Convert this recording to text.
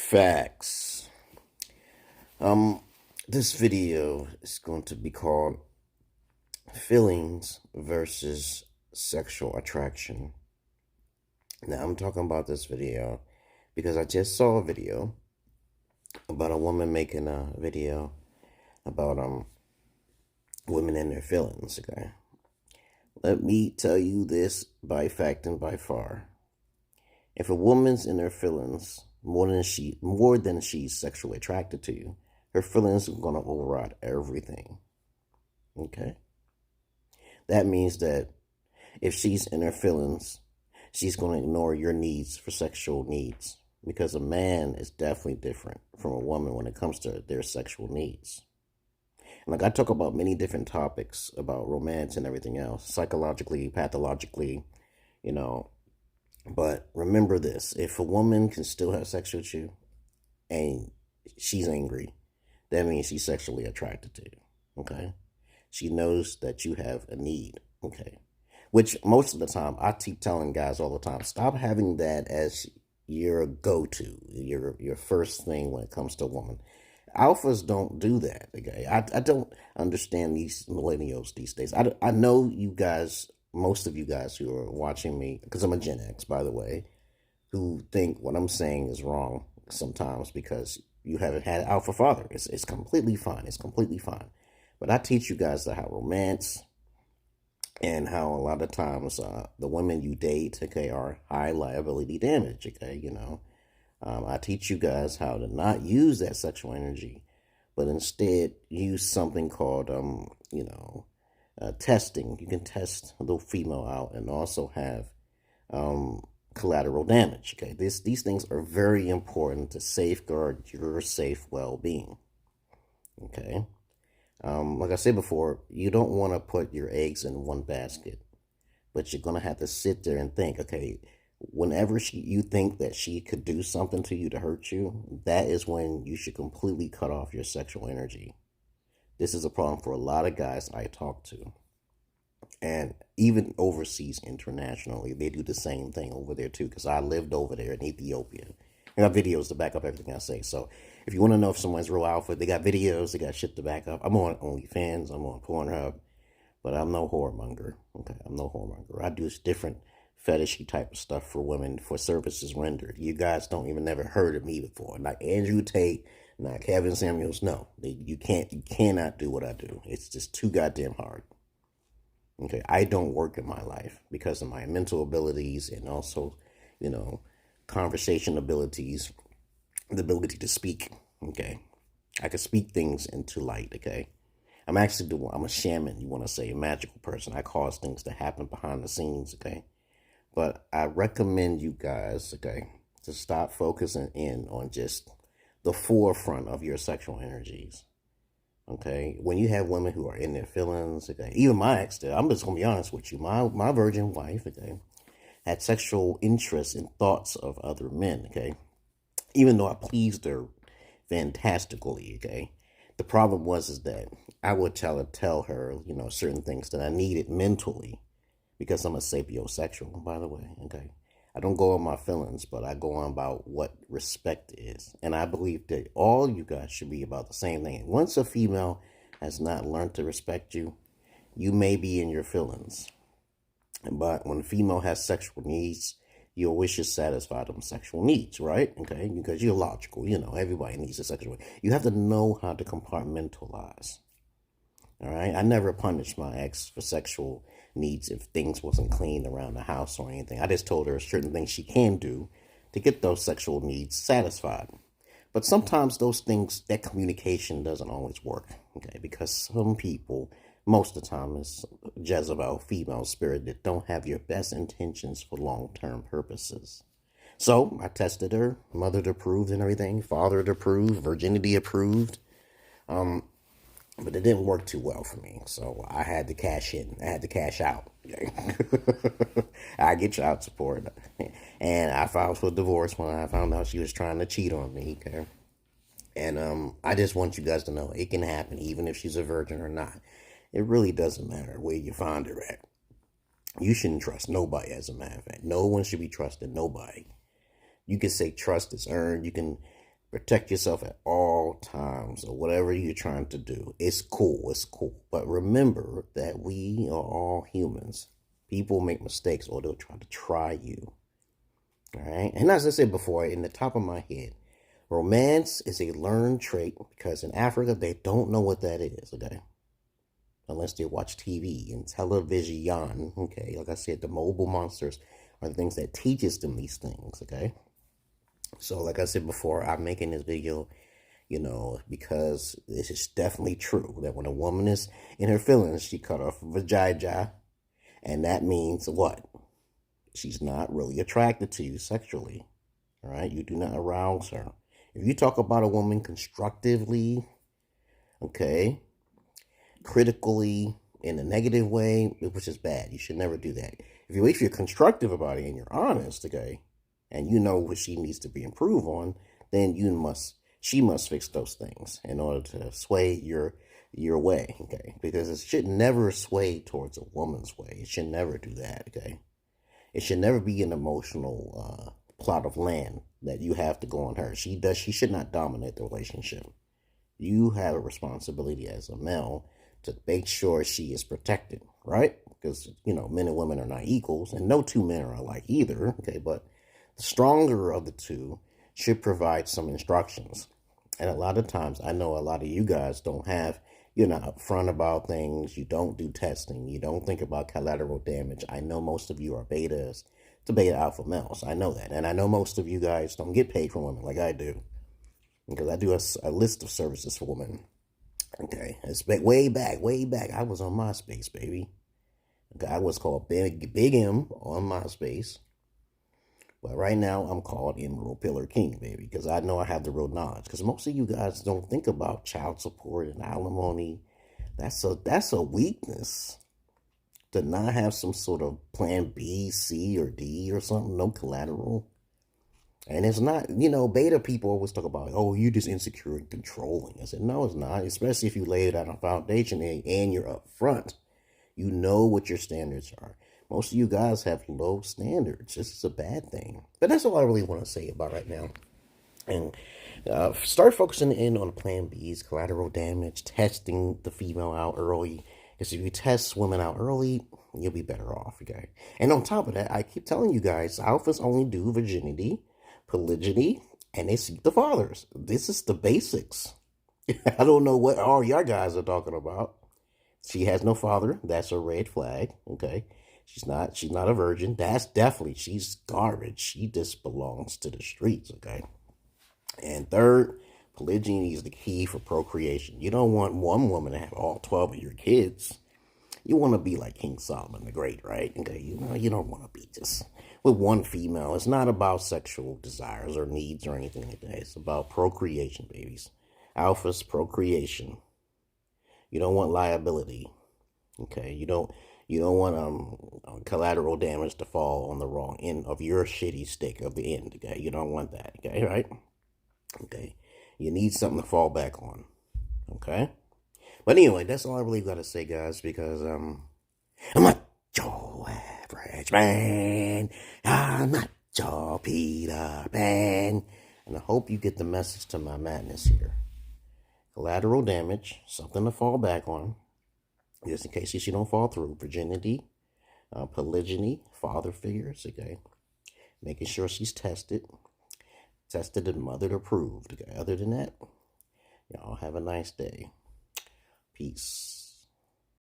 Facts. Um, this video is going to be called Feelings versus Sexual Attraction. Now, I'm talking about this video because I just saw a video about a woman making a video about women and their feelings, okay? Let me tell you this by fact and by far. If a woman's in her feelings more than she's sexually attracted to you, her feelings are going to override everything. Okay? That means that if she's in her feelings, she's going to ignore your needs for sexual needs, because a man is definitely different from a woman when it comes to their sexual needs. And like I talk about many different topics about romance and everything else, psychologically, pathologically, but remember this: if a woman can still have sex with you and she's angry, that means she's sexually attracted to you, okay? She knows that you have a need, okay? Which most of the time, I keep telling guys all the time, stop having that as your go-to, your first thing when it comes to a woman. Alphas don't do that, okay? I don't understand these millennials these days. I know you guys, most of you guys who are watching me, because I'm a Gen X, by the way, who think what I'm saying is wrong sometimes because you haven't had an alpha father. It's completely fine. It's completely fine. But I teach you guys how romance and how a lot of times the women you date, okay, are high liability damage, okay, I teach you guys how to not use that sexual energy, but instead use something called, testing. You can test the female out and also have collateral damage. Okay, these things are very important to safeguard your safe well-being. Okay, like I said before, you don't want to put your eggs in one basket, but you're gonna have to sit there and think. Okay, whenever you think that she could do something to you to hurt you, that is when you should completely cut off your sexual energy. This is a problem for a lot of guys I talk to. And even overseas, internationally, they do the same thing over there too, because I lived over there in Ethiopia. I got videos to back up everything I say. So if you want to know if someone's real alpha, they got videos, they got shit to back up. I'm on OnlyFans, I'm on PORNHUB, but I'm no whoremonger. Okay, I'm no whoremonger. I do different fetishy type of stuff for women for services rendered. You guys don't even never heard of me before. Not Andrew Tate, not Kevin Samuels. No, you cannot do what I do. It's just too goddamn hard. Okay, I don't work in my life because of my mental abilities and also, conversation abilities, the ability to speak. Okay, I can speak things into light. Okay, I'm a shaman. You want to say a magical person? I cause things to happen behind the scenes. Okay, but I recommend you guys, okay, to stop focusing in on just the forefront of your sexual energies. Okay, when you have women who are in their feelings, okay, even my ex, I'm just gonna be honest with you, my virgin wife, okay, had sexual interest in thoughts of other men, okay, even though I pleased her fantastically, okay. The problem is that I would tell her, certain things that I needed mentally, because I'm a sapiosexual, by the way, okay. I don't go on my feelings, but I go on about what respect is. And I believe that all you guys should be about the same thing. Once a female has not learned to respect you, you may be in your feelings. But when a female has sexual needs, your wishes satisfy them sexual needs, right? Okay, because you're logical. Everybody needs a sexual. You have to know how to compartmentalize. All right, I never punished my ex for sexual needs if things wasn't clean around the house or anything. I just told her certain things she can do to get those sexual needs satisfied. But sometimes those things, that communication doesn't always work, okay? Because some people, most of the time, is Jezebel, female spirit, that don't have your best intentions for long-term purposes. So I tested her, mother approved and everything, father approved, virginity approved. But it didn't work too well for me, so I had to cash in. I had to cash out. Okay? I get child support, and I filed for divorce when I found out she was trying to cheat on me. Okay, and I just want you guys to know it can happen, even if she's a virgin or not. It really doesn't matter where you find her at. You shouldn't trust nobody. As a matter of fact, no one should be trusting nobody. You can say trust is earned. You can Protect yourself at all times, or whatever you're trying to do. It's cool. It's cool. But remember that we are all humans. People make mistakes, or they'll try you. All right. And as I said before, in the top of my head, romance is a learned trait because in Africa, they don't know what that is. Okay. Unless they watch TV and television. Okay. Like I said, the mobile monsters are the things that teaches them these things. Okay. So, like I said before, I'm making this video, because this is definitely true. That when a woman is in her feelings, she cut off her vagina. And that means what? She's not really attracted to you sexually. All right? You do not arouse her. If you talk about a woman constructively, okay, critically, in a negative way, which is bad. You should never do that. If you're constructive about it and you're honest, okay, and you know what she needs to be improved on, then she must fix those things in order to sway your way, okay? Because it should never sway towards a woman's way. It should never do that, okay? It should never be an emotional plot of land that you have to go on her. She should not dominate the relationship. You have a responsibility as a male to make sure she is protected, right? Because, men and women are not equals, and no two men are alike either, okay? But the stronger of the two should provide some instructions. And a lot of times, I know a lot of you guys don't have, you're not upfront about things. You don't do testing. You don't think about collateral damage. I know most of you are betas to beta alpha males. I know that. And I know most of you guys don't get paid from women like I do. Because I do a list of services for women. Okay. It's way back. I was on MySpace, baby. Okay, I was called Big M on MySpace. But right now, I'm called Emerald Pillar King, baby, because I know I have the real knowledge. Because most of you guys don't think about child support and alimony. That's a weakness. To not have some sort of plan B, C, or D or something, no collateral. And it's not, beta people always talk about, oh, you're just insecure and controlling. I said, no, it's not, especially if you lay it on a foundation and you're up front. You know what your standards are. Most of you guys have low standards. This is a bad thing. But that's all I really want to say about right now. And start focusing in on plan Bs, collateral damage, testing the female out early. Because if you test women out early, you'll be better off, okay? And on top of that, I keep telling you guys, alphas only do virginity, polygyny, and they seek the fathers. This is the basics. I don't know what all y'all guys are talking about. She has no father. That's a red flag, okay? She's not a virgin. That's definitely, she's garbage. She just belongs to the streets, okay? And third, polygyny is the key for procreation. You don't want one woman to have all 12 of your kids. You want to be like King Solomon the Great, right? Okay, you don't want to be just with one female. It's not about sexual desires or needs or anything like that. It's about procreation, babies. Alphas, procreation. You don't want liability, okay? You don't want collateral damage to fall on the wrong end of your shitty stick of the end, okay? You don't want that, okay, right? Okay, you need something to fall back on, okay? But anyway, that's all I really got to say, guys, because I'm not your average man. I'm not your Peter Pan. And I hope you get the message to my madness here. Collateral damage, something to fall back on, just in case you don't fall through. Virginity, polygyny, father figures, okay? Making sure she's tested and mother approved, okay? Other than that, y'all have a nice day. Peace.